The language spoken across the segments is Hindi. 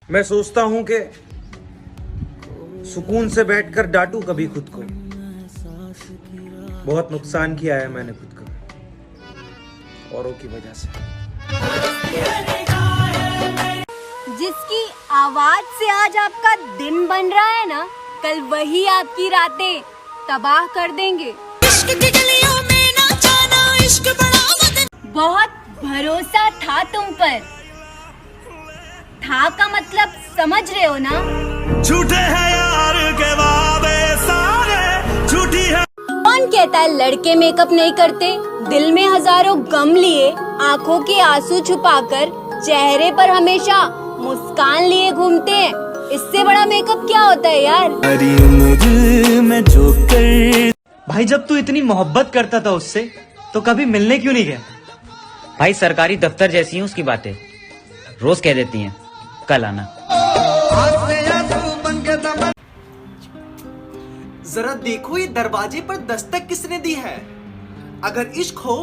मैं सोचता हूं कि सुकून से बैठकर डांटूं कभी खुद को। बहुत नुकसान किया है मैंने खुद का औरों की वजह से। जिसकी आवाज से आज आपका दिन बन रहा है ना, कल वही आपकी रातें तबाह कर देंगे। इश्क की गलियों में ना जाना, इश्क बड़ा बहुत भरोसा था तुम पर। था का मतलब समझ रहे हो ना? झूठे हैं यार के वादे सारे, झूठी है। कौन कहता है लड़के मेकअप नहीं करते? दिल में हजारों गम लिए, आंखों के आंसू छुपाकर, चेहरे पर हमेशा मुस्कान लिए घूमते हैं। इससे बड़ा मेकअप क्या होता है यार? में जो कर भाई जब तू इतनी मोहब्बत करता था उससे तो कभी मिलने क्यों नहीं गया? भाई सरकारी दफ्तर जैसी हैं उसकी बातें, रोज कह देती हैं कल आना। जरा देखो ये दरवाजे पर दस्तक किसने दी है। अगर इश्क हो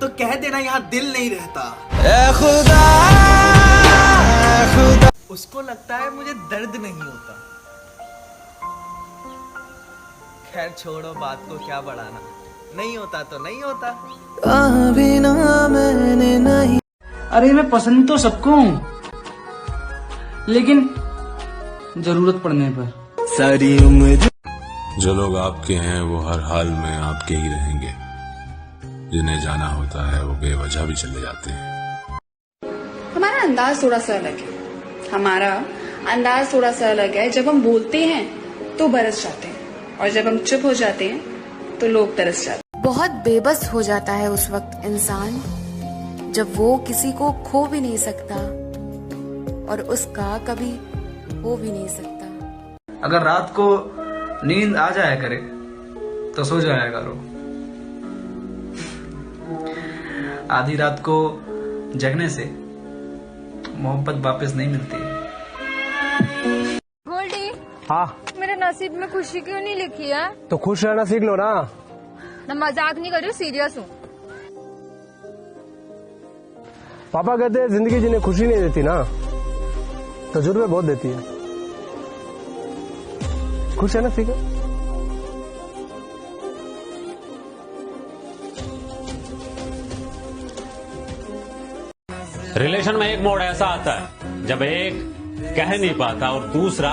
तो कह देना यहाँ दिल नहीं रहता। ए खुदा, खुदा। उसको लगता है मुझे दर्द नहीं होता। खैर छोड़ो बात को क्या बढ़ाना, नहीं होता तो नहीं होता। अभी ना मैंने नहीं। अरे मैं पसंद तो सबको हूँ, लेकिन जरूरत पड़ने पर। सारी उम्र जो लोग आपके हैं वो हर हाल में आपके ही रहेंगे, जिन्हें जाना होता है वो बेवजह भी चले जाते हैं। हमारा अंदाज थोड़ा सा अलग है। हमारा अंदाज थोड़ा सा अलग है। जब हम बोलते हैं तो बरस जाते हैं, और जब हम चुप हो जाते हैं तो लोग तरस जाते हैं। बहुत बेबस हो जाता है उस वक्त इंसान जब वो किसी को खो भी नहीं सकता और उसका कभी हो भी नहीं सकता। अगर रात को नींद आ जाया करे तो सो जाया करो। आधी रात को जगने से मोहब्बत वापस नहीं मिलती। गोल्डी, हाँ, मेरे नसीब में खुशी क्यों नहीं लिखी है? तो खुश रहना सीख लो ना। मैं मजाक नहीं कर रही, सीरियस हूँ। पापा कहते हैं जिंदगी जिन्हें खुशी नहीं देती ना, तजुर्बे बहुत देती है। खुश है ना, सीखो। रिलेशन में एक मोड़ ऐसा आता है जब एक कह नहीं पाता और दूसरा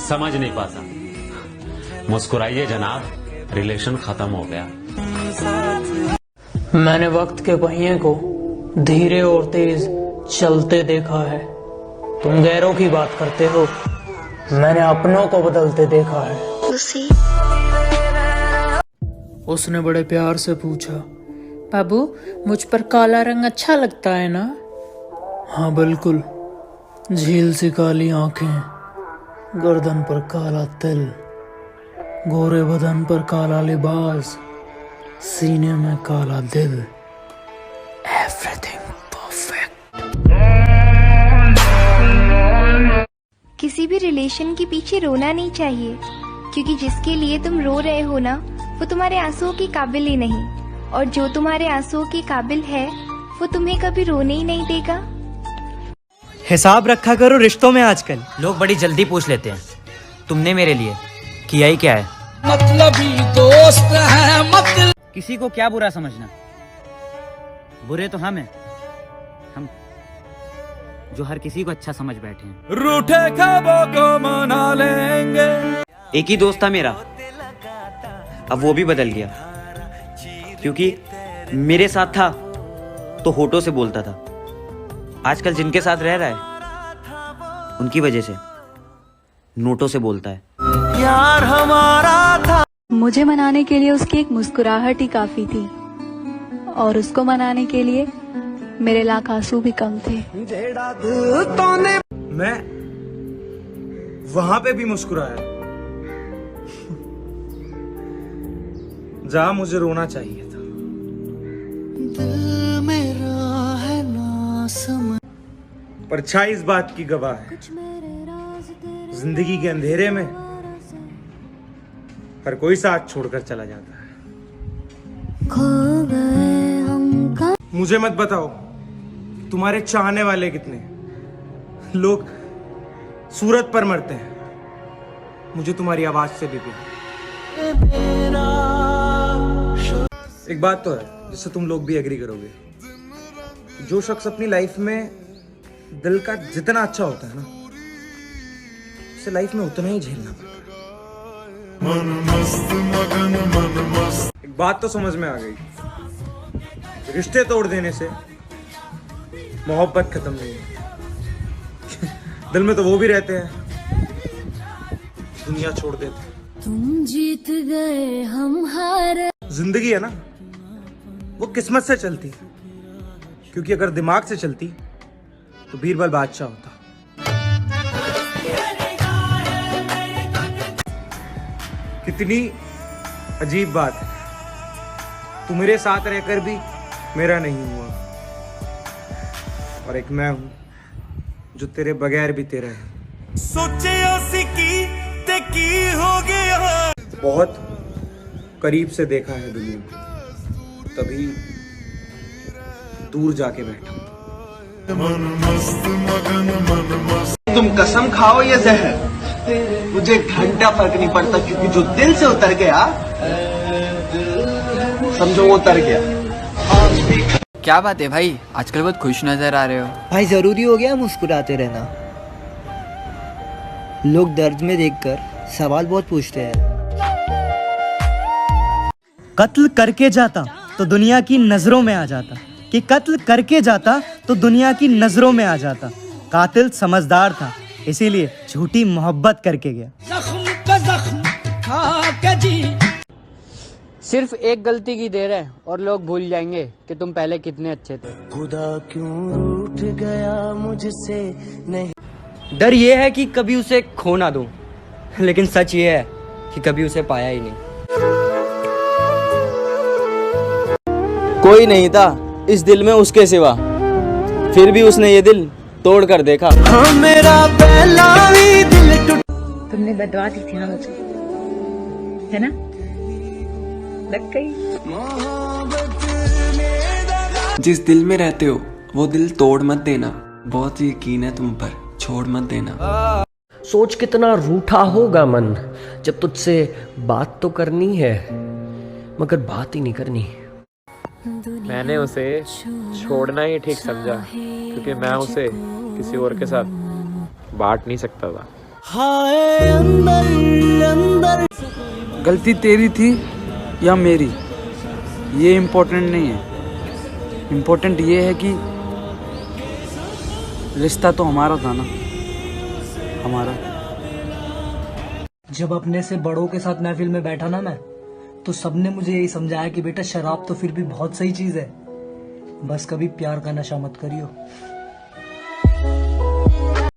समझ नहीं पाता। मुस्कुराइए जनाब, रिलेशन खत्म हो गया। मैंने वक्त के पहिए को धीरे और तेज चलते देखा है। तुम गैरों की बात करते हो, मैंने अपनों को बदलते देखा है। उसने बड़े प्यार से पूछा, बाबू मुझ पर काला रंग अच्छा लगता है ना? हाँ बिल्कुल। झील सी काली आंखें, गर्दन पर काला तिल, गोरे बदन पर काला लिबास, सीने में काला दिल, एवरीथिंग परफेक्ट। किसी भी रिलेशन के पीछे रोना नहीं चाहिए, क्योंकि जिसके लिए तुम रो रहे हो ना, वो तुम्हारे आंसुओं के काबिल ही नहीं, और जो तुम्हारे आंसुओं के काबिल है वो तुम्हें कभी रोने ही नहीं देगा। हिसाब रखा करो रिश्तों में। आजकल लोग बड़ी जल्दी पूछ लेते हैं तुमने मेरे लिए किया ही क्या है। मतलबी दोस्त है मतलब। किसी को क्या बुरा समझना, बुरे तो हम हैं, हम जो हर किसी को अच्छा समझ बैठे हैं। रूठे ख्वाबों को मना लेंगे। एक ही दोस्त था मेरा, अब वो भी बदल गया, क्योंकि मेरे साथ था तो होठों से बोलता था। आजकल जिनके साथ रह रहा है उनकी वजह से नोटों से बोलता है। यार हमारा था। मुझे मनाने के लिए उसकी एक मुस्कुराहट ही काफी थी, और उसको मनाने के लिए मेरे लाख आंसू भी कम थे। मैं वहां पे भी मुस्कुराया जहां मुझे रोना चाहिए था। दिल मेरा है ना समझ। परछाई इस बात की गवाह है, जिंदगी के अंधेरे में हर कोई साथ छोड़कर चला जाता है। मुझे मत बताओ तुम्हारे चाहने वाले कितने। लोग सूरत पर मरते हैं, मुझे तुम्हारी आवाज से भी प्यार। एक बात तो है जिससे तुम लोग भी एग्री करोगे, जो शख्स अपनी लाइफ में दिल का जितना अच्छा होता है ना, उसे लाइफ में उतना ही झेलना पड़ता है। एक बात तो समझ में आ गई, रिश्ते तोड़ देने से मोहब्बत खत्म नहीं है। दिल में तो वो भी रहते हैं, दुनिया छोड़ देते। तुम जीत गए हम हारे। जिंदगी है ना, वो किस्मत से चलती, क्योंकि अगर दिमाग से चलती तो बीरबल बादशाह होता। कितनी अजीब बात है, तू मेरे साथ रहकर भी मेरा नहीं हुआ, और एक मैं हूं जो तेरे बगैर भी तेरा है। सोचिया सी की हो गया। बहुत करीब से देखा है दुनिया को, तभी दूर जाके बैठा। तुम कसम खाओ या जहर, मुझे घंटा फर्क नहीं पड़ता, क्योंकि जो दिल से उतर गया समझो वो उतर गया। क्या बात है भाई, आजकल बहुत खुश नजर आ रहे हो। भाई जरूरी हो गया मुस्कुराते रहना, लोग दर्द में देखकर सवाल बहुत पूछते हैं। कत्ल करके जाता तो दुनिया की नजरों में आ जाता, कि कत्ल करके जाता तो दुनिया की नजरों में आ जाता। कातिल समझदार था, इसीलिए झूठी मोहब्बत करके गया। सिर्फ एक गलती की देर है और लोग भूल जाएंगे कि तुम पहले कितने अच्छे थे। खुदा क्यों रूठ गया मुझसे नहीं। डर ये है कि कभी उसे खो ना दूं, लेकिन सच ये है कि कभी उसे पाया ही नहीं। कोई नहीं था इस दिल में उसके सिवा, फिर भी उसने ये दिल तोड़ कर देखा। हाँ मेरा पहला भी दिल टूट। तुमने बदवा दी थी ना मुझे, है ना? लग गई। जिस दिल में रहते हो वो दिल तोड़ मत देना, बहुत यकीन है तुम पर, छोड़ मत देना। सोच कितना रूठा होगा मन, जब तुझसे बात तो करनी है मगर बात ही नहीं करनी। मैंने उसे छोड़ना ही ठीक समझा, क्योंकि मैं उसे किसी और के साथ बांट नहीं सकता था। गलती तेरी थी या मेरी, ये इम्पोर्टेंट नहीं है। इम्पोर्टेंट ये है कि रिश्ता तो हमारा था ना, हमारा। जब अपने से बड़ों के साथ महफिल में बैठा ना मैं, तो सबने मुझे यही समझाया कि बेटा शराब तो फिर भी बहुत सही चीज है, बस कभी प्यार का नशा मत करियो।